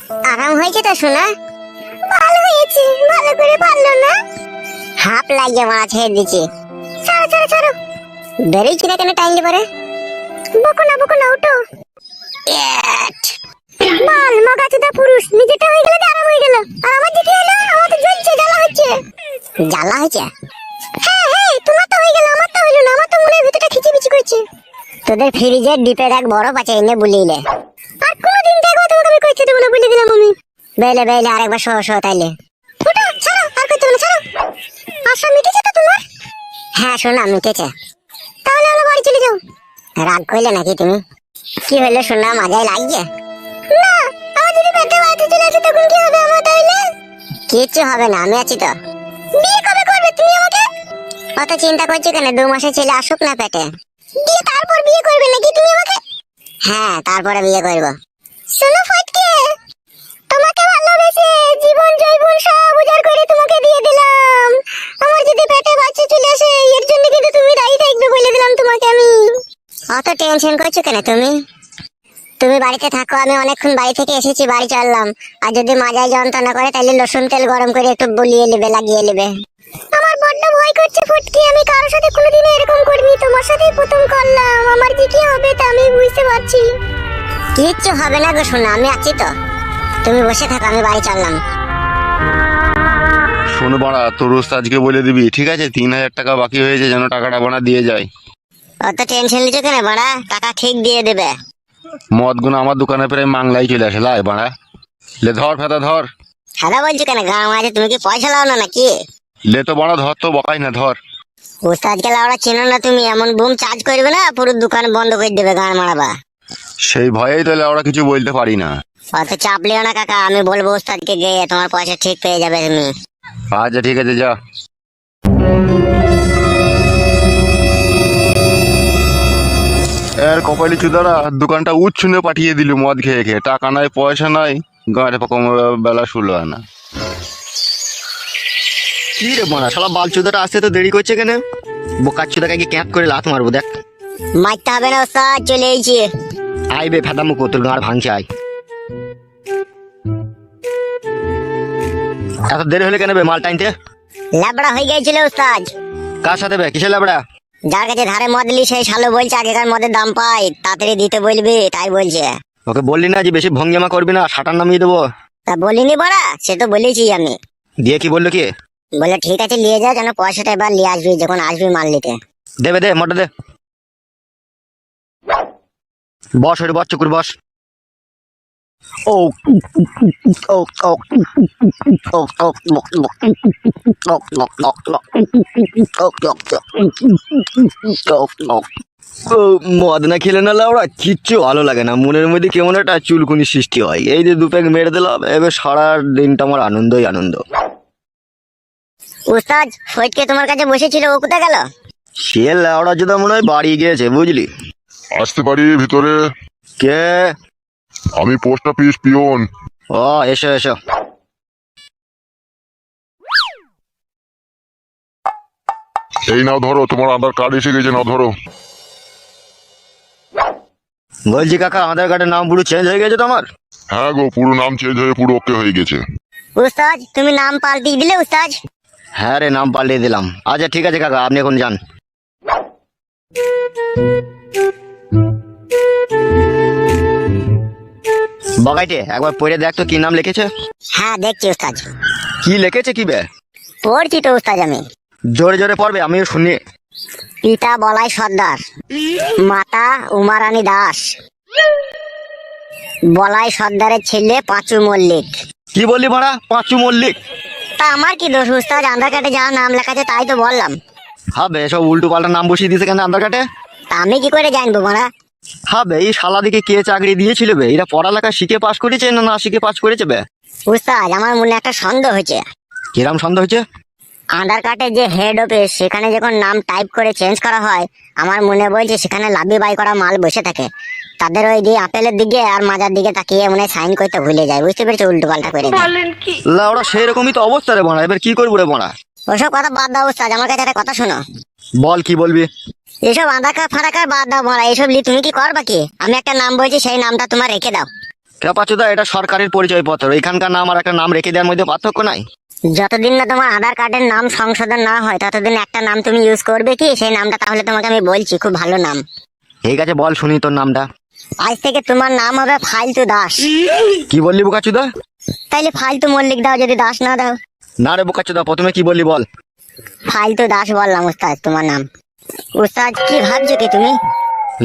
আরাম হয়েছে তো শোনা? ভালো হয়েছে, ভালো করে পারলো না। হাফ লাগিয়ে মারা ছেড়ে দিচ্ছি। ছাড়ো ছাড়ো ছাড়ো, বেরিয়েছি না কেন টাইম পারে? বকো না উঠো। বাল মগাচোদা পুরুষ, নিজেটা হয়ে গেল আরাম হয়ে গেল, আর আমার দিকে এলো, আমার তো জ্বলছে, জ্বালা হচ্ছে। জ্বালা হচ্ছে? হ্যাঁ হ্যাঁ, তোমার তো হয়ে গেল, আমার তো হইলো না, আমার তো মনের ভিতরটা খিচিমিচি করছে। তোদের ফ্রিজের ডিপের এক বরফ আছে, এনে বুলিলে। আর কোনদিন দেখবো তোমাকে আমি কইতে দেবো না, বলে দিলাম আমি। বেলে বেলে আরেকবার সহ তাইলে। ওটা ছাড়ো, আর কইতে হবে না, ছাড়ো। আশা মিটেছে তো তোমার? হ্যাঁ শোনা মিটেছে। তাহলে আমরা বাড়ি চলে যাও। রাগ করলে নাকি তুমি? কি হইলো শোনা, মজাই লাগছে? না, আমার যদি পেটে বাড়িতে চলে আসে তখন কি হবে আমার তাহলে? কিচ্ছু হবে না, আমি আছি তো। বিয়ে কবে করবে তুমি আমাকে? অত চিন্তা করছো কেন, 2 মাসের ছেলে আসুক না পেটে। দিয়ে তারপর বিয়ে করবে নাকি তুমি আমাকে? হ্যাঁ, তারপরে বিয়ে করব। শোনো ফটকে, তোমাকে ভালোবেসে জীবন জৈবন সব উজাড় করে তোমাকে দিয়ে দিলাম। আমার যদি পেটে বাচ্চা চলে আসে এর জন্য কিন্তু তুমি দায়ী থাকবে, বলে দিলাম তোমাকে আমি। অত টেনশন করছো কেন তুমি? তুমি বাড়িতে থাকো, আমি অনেকক্ষণ বাড়ি থেকে এসেছি, বাড়ি চললাম। আর যদি মাজায় যন্ত্রণা করে তাহলে রসুন তেল গরম করে একটু বুলিয়ে নেবে, লাগিয়ে নেবে। আমার বড্ড ভয় করছে ফটকে, আমি কারোর সাথে কোনোদিনও এরকম করিনি, তোমার সাথেই প্রথম করলাম। আমার যে কি হবে তা আমি বুঝতে পারছি। কিচ্ছু হবে না গো শোনা, আমি আছি তো। তুমি বসে থাকো, আমি বাড়ি চললাম। শোনো বাড়া, তোর ওস্তাদকে বলে দিবি, ঠিক আছে? 3000 টাকা বাকি হয়েছে, যেন টাকাটা বানা দিয়ে যায়। অত টেনশন নিচ্ছ কেন বাড়া, টাকা ঠিক দিয়ে দেবে। মদ গুলো আমার দোকানে প্রায় মাংলাই চলে আসে, লাই বাড়া। লে ধর ফেতা ধর। সাদা বলছো কেন, গাঁ আছে, তুমি কি পয়সা লাও না নাকি? লে তো বাড়া ধর, তো বকাই না, ধর। ওস্তাদকে লাউড়া চেনো না তুমি, এমন বুম চার্জ করবে না পুরো দোকান বন্ধ করে দেবে, গান মারাবা। সেই ভয়েই তাহলে ওরা কিছু বলতে পারি না। অত চাপ লিও না কাকা, আমি বলবো ওস্তাদকে গিয়ে, তোমার পয়সা ঠিক পেয়ে যাবে তুমি। আচ্ছা ঠিক আছে, যা। এর কপালি চুদারা দোকানটা উচ্ছনে পাঠিয়ে দিল মদ খেয়ে খেয়ে, টাকা নাই পয়সা নাই, গাঁড়ে পকম বেলা শুলো না। কি রে মারা, শালা বালচুদাটা আসতে তো দেরি করছে কেন? বোকাচ্চুদাকে কি ক্যাপ করে লাত মারবো দেখ। মারতে হবে না ওস্তাদ, চলে এসেছি। আইবে ফেদা মুখো, তোর গাঁড় ভাঙছে আয়। এত দেরি হলে কেন বে মাল টাইনতে? ল্যাবড়া হয়ে গিয়েছিল ওস্তাদ। কার সাথে বে, কিসের লাবড়া? যার কাছে ধারে মদ লি সেই শালো বলছে আগেকার মদের দাম পাই, তাড়াতাড়ি দিতে বলবি, তাই বলছে। ওকে বললি না যে বেশি ভঙ্গিমা করবি না, সাটার নামিয়ে দেবো? তা বলিনি বড়া, সে তো বলেছি আমি। দিয়ে কি বললো কি? বলে ঠিক আছে নিয়ে যা, যেন পয়সাটা এবার নিয়ে আসবি যখন আসবি মাল নিতে। দেবে দে, মোটা দে। বস ওরে, বস চুকুর বস। ও ও ও মদ না খেলে না লাউড়া কিচ্ছু ভালো লাগে না, মনের মধ্যে কেমন একটা চুলকুনি সৃষ্টি হয়। এই যে 2 প্যাক মেরে দিলাম, এবার সারা দিনটা আমার আনন্দই আনন্দ। উস্তাদ ফৈদকে তোমার কাছে বসেছিল, ও কোথায় গেল? সে লাউড়া যেটা মনে হয় বাড়ি গিয়েছে, বুঝলি? আসতে পারি ভিতরে? কে? আমি পোস্ট অফিস পিয়ন। ও এসো এসো। এই নাও ধরো, তোমার আধার কার্ড এসে গেছে, নাও ধরো। বলছি কাকা, আধার কার্ডের নাম পুরো চেঞ্জ হয়ে গেছে তো আমার। হ্যাঁ গো, পুরো নাম চেঞ্জ হয়ে পুরো ওকে হয়ে গেছে। উস্তাদ তুমি নাম পাল্টিয়ে দিলে উস্তাদ? হ্যাঁ রে, নাম পাল্টে দিলাম। আচ্ছা ঠিক আছে কাকা, আপনি এখন যান। বগাইটে একবার পড়ে দেখ তো কি নাম লিখেছে। হ্যাঁ দেখছি উস্তাদ। কি লিখেছে কি বে? পড়ছি তো উস্তাদ আমি। জোরে জোরে পড়বে, আমিও শুনি। পিতা বলাই সর্দার, মাতা উমারানী দাস, বলাই সর্দারের ছেলে পাঁচু মল্লিক। কি বললি ভাড়া, পাঁচু মল্লিক? তা আমার কি দোষ উস্তাদ, আধার কার্ডে যা নাম লেখা আছে তাই তো বললাম। হবে সব উল্টো পাল্টা নাম বসিয়ে দিয়েছে কেন আধার কার্ডে? তা আমি কি করে জানবো মারা? হবে এই শালা দিকে কে চাকরি দিয়েছিল বে? এরা পড়ালেখা শিখে পাস করেছে না না শিখে পাস করেছে বে? উস্তাদ আমার মনে একটা সন্দেহ হয়েছে। কিরাম সন্দেহ হয়েছে? আধার কার্ডের যে হেড অফিস, সেখানে যখন নাম টাইপ করে চেঞ্জ করা হয়, আমার মনে বলছে সেখানে লাভি বাই করা মাল বসে থাকে, তাদের ওই দিয়ে আপেলের দিকে আর মাজার দিকে তাকিয়ে মনে সাইন করতে ভুলে যায়, বুঝতে পেরেছো? উল্টো পাল্টা করে দেয়। লাউড়া সেরকমই তো অবস্থা রে বোনা, এবার কি করবো রে বোনা? ওসব কথা বাদ দাও উস্তাদ, আমার কাছে একটা কথা শোনো। বল কি বলবি? এসব আধার কার্ড ফাধার কার্ড বাদ দাও মারা, এসব লি তুমি কি করবা কি? আমি একটা নাম বলছি, সেই নামটা তোমার রেখে দাও। কে পাচুদা, এটা সরকারের পরিচয়পত্র, এখানকার নাম আর একটা নাম রেখে দেওয়ার মধ্যে পার্থক্য নাই। যতদিন না তোমার আধার কার্ডের নাম সংশোধন না হয় ততদিন একটা নাম তুমি ইউজ করবে কি সেই নামটা, তাহলে তোমাকে আমি বলছি খুব ভালো নাম। ঠিক আছে বল শুনি তোর নামটা। আজ থেকে তোমার নাম হবে ফালতু দাস। কি বললি বোকাচুদা? তাইলে ফালতু মল্লিক দাও যদি দাস না দাও। না রে বোকাচুদা, প্রথমে কি বললি বল। ফালতু দাস বললাম উস্তাদ তোমার নাম। উস্তাদ কি ভাবছো কি তুমি?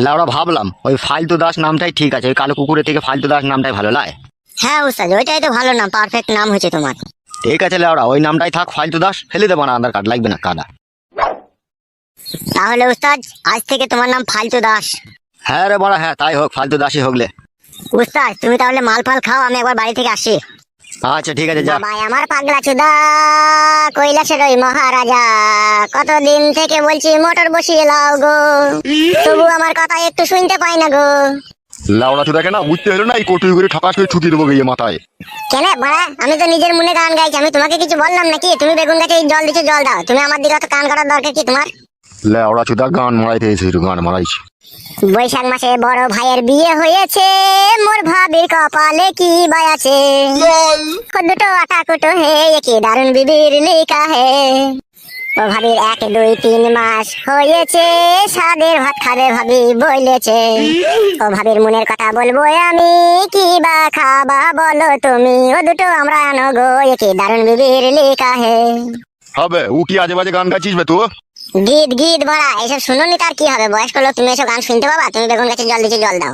লাউড়া ভাবলাম ওই ফালতু দাস নামটাই ঠিক আছে, ওই কালো কুকুরের থেকে ফালতু দাস নামটাই ভালো লাগে। হ্যাঁ উস্তাদ, ওইটাই তো ভালো নাম, পারফেক্ট নাম হয়েছে তোমার। ঠিক আছে লাউড়া, ওই নামটাই থাক, ফালতু দাস ফেলে দেবো না, আধার কার্ড লাগবে না কাদা। তাহলে উস্তাদ আজ থেকে তোমার নাম ফালতু দাস। হ্যাঁ রে বড়া, হ্যাঁ তাই হোক, ফালতু দাসই হোকলে। উস্তাদ তুমি তাহলে মাল ফাল খাও, আমি একবার বাড়ি থেকে আসি। আচ্ছা ঠিক আছে যা। বাবাই আমার পাগলা চুদা কৈলাসের ওই মহারাজা, কতদিন থেকে বলছি মোটর বসিয়ে লাও গো, তবু আমার কথা একটু শুনতে পাই না গো। লাউড়া চুদাকে না বুঝতে হলো না, এই কটুই করে ঠকাস করে ঠুকিয়ে দেবো গিয়ে মাথায়। কেন বাড়া, আমি তো নিজের মনে গান গাইছি, আমি তোমাকে কিছু বললাম নাকি? তুমি বেগুন গাছে জল দিচ্ছ, জল দাও। তুমি আমার দিকে অত কান করার দরকার কি তোমার? লাউড়া চুদা গান মারাইতে এসে গান মারাইছি। বৈশাখ মাসে বড় ভাইয়ের বিয়ে হয়েছে, মোর ভাবির কপালে কি বাই আছে, দুটো আটা কুটো হে কি দারুণ বিবির লিকা হে। ও ভাবির 1 2 3 মাস হয়েছে, সাদের ভাত খাবে ভাবি বলেছে। ও ভাবির মনের কথা বলবো আমি, কি বা খাবা বলো তুমি, ও দুটো আমরা আনো গো কি দারুণ বিবির লিকা হে। হবে ও কি আজে বাজে গান গাইছিস বে তুই? গীত গীত ভরা এসব শুনোনি তার কি হবে, বয়স্ক লোক তুমি এসব গান শুনতে পাবা? তুমি বেগুন গাছে জল দিচ্ছ, জল দাও।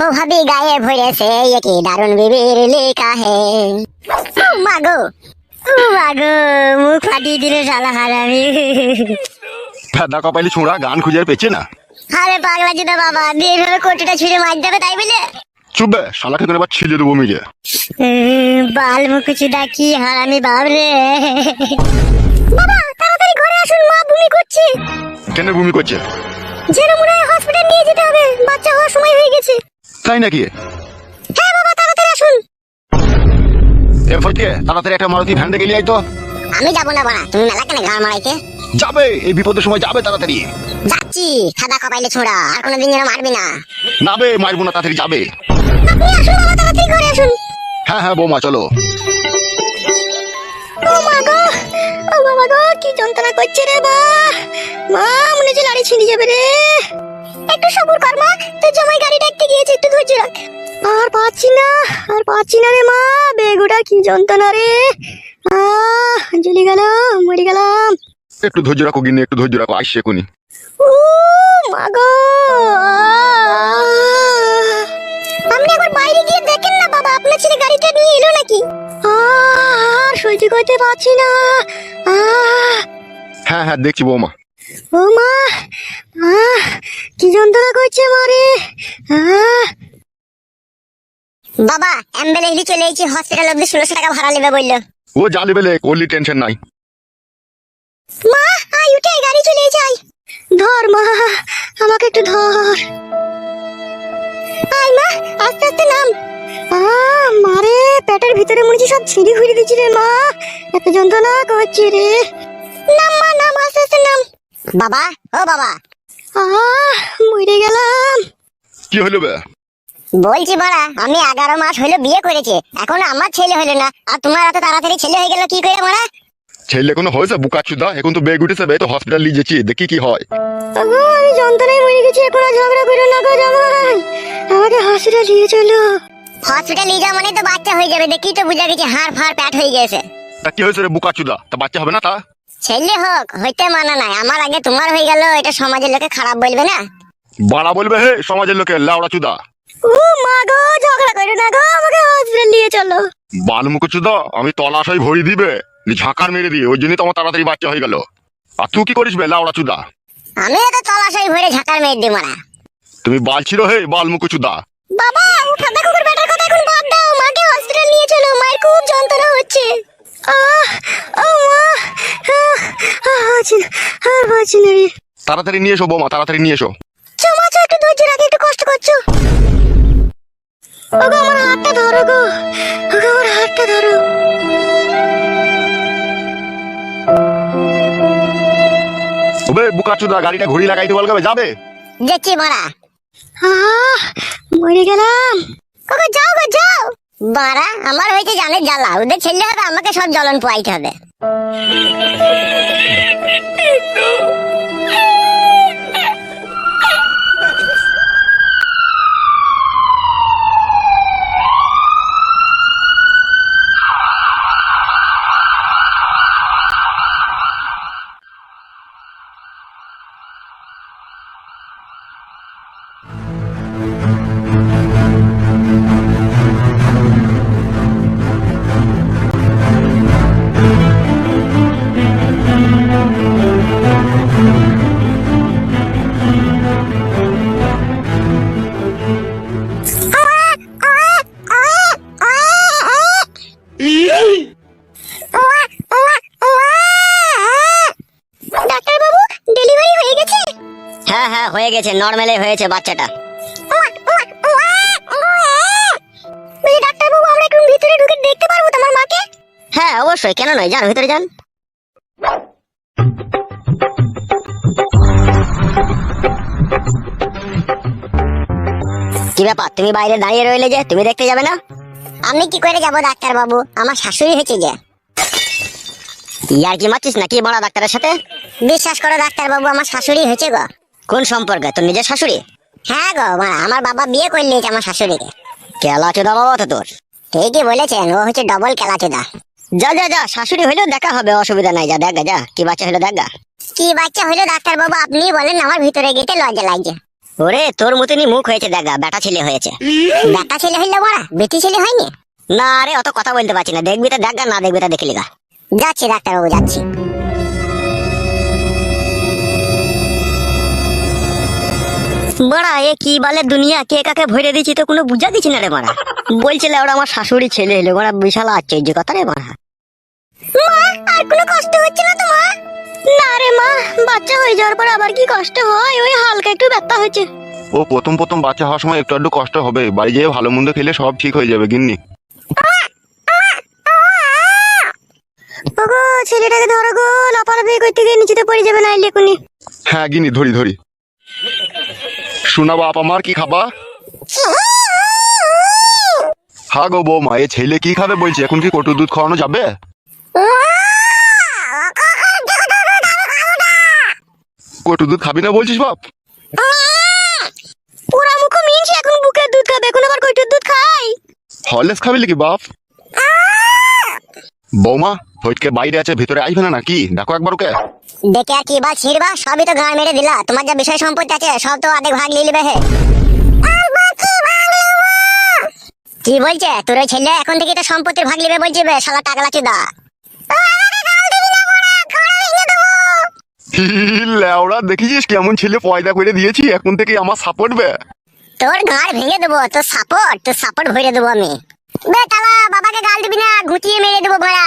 ও ভাবি গায়ে ভরেছে কি দারুণ বিবির লিকা হে। ও মাগো, ও মাগো, মুখ ফাটিয়ে দিলে শালা হারামি। ভেদা কপালি ছোঁড়া গান খুঁজে আর পেয়েছে না। আরে পাগলা জুদা বাবা, দিয়ে এভাবে কোটিটা ছুঁড়ে মার দেবে তাই বলে? চুপ বে, শালাকে করে এবার ছিলে দেবো মিলে। বাল মুখ চুদা কি হারামি বাবরে। বাবা তাড়াতাড়ি ঘরে আসুন, মা বমি করছে। কেন বমি করছে? যেন মনে হয় হসপিটাল নিয়ে যেতে হবে, বাচ্চা হওয়ার সময় হয়ে গেছে। তাই নাকি? হ্যাঁ বাবা তাড়াতাড়ি আসুন। এ ফটকে তাড়াতাড়ি একটা মারুতি ভ্যান ডেকে নিয়ে আয় তো। আমি যাবো না বাড়া, তুমি মেলা কেন গান মারাইতে? যাবে, এই বিপদের সময় যাবে তাড়াতাড়ি। যাচ্ছি, সাদা কপাইলে ছোড়া, আর কোনোদিন যেন মারবি না। না বে, মারবো না, তাড়াতাড়ি যাবে। আপনি আসুন বাবা, তাড়াতাড়ি ঘরে আসুন। হ্যাঁ হ্যাঁ বৌমা চলো। ও মা গো, ও বাবা গো, কি যন্ত্রণা করছে রে বা, মা মনে হচ্ছে লাড়ি ছিঁড়ে যাবে রে। একটু সবুর কর মা, তোর জামাই গাড়িটা একটু গিয়েছে, একটু ধৈর্য রাখ। আর পাচ্ছি না, আর পাচ্ছি না রে মা, বেগুটা কি যন্ত্রণা রে, জ্বলে গেল, মরে গেলাম। একটু ধৈর্য রাখো গিন্নি, একটু ধৈর্য রাখো, আসছে এখনই। ও মা গো, আপনি একবার বাইরে গিয়ে দেখেন না বাবা, আপনার ছেলে গাড়িটা নিয়ে এলো নাকি? আর সহ্য করতে পারছি না। হ্যাঁ হ্যাঁ দেখছি বৌমা। ও মা, কি যন্ত্রণা করছে মারে। বাবা অ্যাম্বুলেন্স চলে এসেছি, হসপিটাল অব্দি 1600 টাকা ভাড়া নেবে বললো। ও জালি বেলে করলি, টেনশন নাই। মা আয় উঠে, গাড়ি চলে এসেছে, আয় ধর মা, আমাকে একটু ধর। আয় মা, আস্তে আস্তে নাম। মারে পেটের ভিতরে মনে হচ্ছে সব ছিঁড়ি ঘুরি দিচ্ছি রে মা, এত যন্ত্রণা করছে রে। নাম মা, নাম, আস্তে আস্তে নাম। বাবা, ও বাবা, মরে গেলাম। কি হলো বে? বলছি বাড়া, আমি 11 মাস হলো বিয়ে করেছি, এখন আমার ছেলে হলো না, আর তোমার এত তাড়াতাড়ি ছেলে হয়ে গেল কি করে মারা? ছেলে কোনো হয়েছে বুকাচুদা, এখন তো বেগ উঠেছে বে, তো হসপিটাল নিয়ে যাচ্ছি, দেখি কি হয়। আমি যন্ত্রণায় মরে গেছি, এখন আর ঝগড়া করো না গো জামাই, আমাকে হসপিটাল নিয়ে চলো। হসপিটাল নিয়ে যাওয়া মানে তো বাচ্চা হয়ে যাবে, দেখি তো বুঝা গেছে হাড় ফাড় প্যাট হয়ে গেছে। তা কি হয়েছে রে বুকাচুদা, তা বাচ্চা হবে না? তা ছেলে হোক হইতে মানা নাই, আমার আগে তোমার হয়ে গেল, এটা সমাজের লোকে খারাপ বলবে না? বাড়া বলবে হে সমাজের লোকে, লাউড়া চুদা। ও মা গো, ঝগড়া করো না গো, আমাকে হসপিটাল নিয়ে চলো। বালমুকুচুদা আমি তলাশাই ভরি দিবে, ঝাঁকার মেরে দিয়ে, ওই জন্যই তো আমার তাড়াতাড়ি বাচ্চা হয়ে গেল। আর তুই কি করিস বে লাউড়া চুদা? আমি তো তলাশাই ভরে ঝাঁকার মেয়ে দি মারা। তুমি বালছিল হে বালমুকুচুদা। বাবা ও ফাঁদা কুকুর বেটার কথা এখন বাদ দাও, মাকে হসপিটাল নিয়ে চলো, মায়ের খুব যন্ত্রণা হচ্ছে। ও মা, বাঁচি না রে। তাড়াতাড়ি নিয়ে এসো বৌমা, তাড়াতাড়ি নিয়ে এসো। চমা একটু ধৈর্য রাখে, একটু কষ্ট করছো। ওগো আমার হাতটা ধরো গো, ওগো আমার হাতটা ধরো। ওবে বুকাচুদা গাড়িটা ঘুরি লাগাইতে বলবে, যাবে? দেখছি মারা, মরে গেলাম। কাকা যাও গো যাও। বাড়া আমার হয়েছে জানের জ্বালা, ওদের ছেলে হবে আমাকে সব জ্বলন পোয়াইতে হবে। ডাক্তারবাবু ডেলিভারি হয়ে গেছে? হ্যাঁ হ্যাঁ হয়ে গেছে, নর্মালে হয়েছে বাচ্চাটা। ডাক্তারবাবু আমরা একটু ভিতরে ঢুকে দেখতে পারবো তোমার মাকে? হ্যাঁ অবশ্যই, কেন নয়, যান ভিতরে যান। কি ব্যাপার, তুমি বাইরে দাঁড়িয়ে রইলে যে, তুমি দেখতে যাবে না? আমি কি করে যাবো ডাক্তারবাবু, আমার শাশুড়ি হয়েছে যে। ইয়ার কি মারছিস নাকি বড় ডাক্তারের সাথে? বিশ্বাস করো ডাক্তারবাবু আমার শাশুড়ি হয়েছে গো। কোন সম্পর্কে, তোর নিজের শাশুড়ি? হ্যাঁ গো, আমার বাবা বিয়ে করে নিয়েছে আমার শাশুড়িকে। কেলা চোদা বাবা তো তোর। ঠিকই বলেছেন, ও হচ্ছে ডবল কেলাচোদা। যা যা যা, শাশুড়ি হইলেও দেখা হবে, অসুবিধা নাই, যা দেখা যা কি বাচ্চা হইলো দেখা। কি বাচ্চা হইলো ডাক্তারবাবু আপনি বলেন, আমার ভিতরে গেতে লজ্জা লাগছে। ওরে তোর মতনই মুখ হয়েছে দেখা, বেটা ছেলে হয়েছে। বেটা ছেলে হইলো বড়া, বেটি ছেলে হয়নি? না রে অত কথা বলতে পারছি না, দেখবি তো দেখা, না দেখবি তা দেখলি গা। যাচ্ছি ডাক্তারবাবু যাচ্ছি। বড়া এ কি বলে দুনিয়া, কে কাকে ভরে দিচ্ছি তো কোনো বুঝা দিচ্ছি না রে বড়া। বলছিলে ওরা আমার শাশুড়ি ছেলে হলো, বড়া বিশাল আশ্চর্য কথা রে বড়া। মা আর কোনো কষ্ট হচ্ছে না তো মা? না রে মা, বাচ্চা হয়ে যাওয়ার পর আবার কি কষ্ট হয়, ওই হালকা একটু ব্যথা হয়েছে। ও প্রথম প্রথম বাচ্চা হওয়ার সময় একটু একটু কষ্ট হবে, বাড়ি যেয়ে ভালো মন্দ খেলে সব ঠিক হয়ে যাবে গিন্নি। ওগো ছেলেটাকে ধরো গো, লাফালাফি করতে গিয়ে নিচেতে পড়ে যাবে না এলেকুনি। হ্যাঁ গিন্নি ধরি ধরি। শোনা বাপ আমার কি খাবা? হ্যাঁ গো বৌমা, এ ছেলে কি খাবে বলছে, এখন কি কটু দুধ খাওয়ানো যাবে? কটু দুধ খাবি না বলছিস বাপ? পুরা মুখ মিনছে, এখন বুকের দুধ খাবে, এখন আবার কইটুর দুধ খাই। হরলেস খাবি নাকি বাপ? বৌমা ফটকে বাইরে আছে, ভিতরে আসবে না নাকি? দেখো একবার ওকে। দেখে আর কি বা ছিড়বা, সবই তো গাঁ মেরে দিলা। তোমার যা বিষয় সম্পত্তি আছে সব তো অর্ধেক ভাগ নিয়ে নেবে হে। কি বলছে তোর ওই ছেলে, এখন থেকে তো সম্পত্তির ভাগ নেবে বলছে বে, শালা টাকলা চুদা। লেওড়া দেখেছিস কেমন ছেলে পয়দা করে দিয়েছি, এখন থেকে আমার সাপোর্ট বে। তোর গাড় ভেঙে দেবো, তোর সাপোর্ট ভরে দেবো আমি। বে তালা বাবাকে গাল দিবি না, ঘুটিয়ে মেরে দেবো ভাড়া।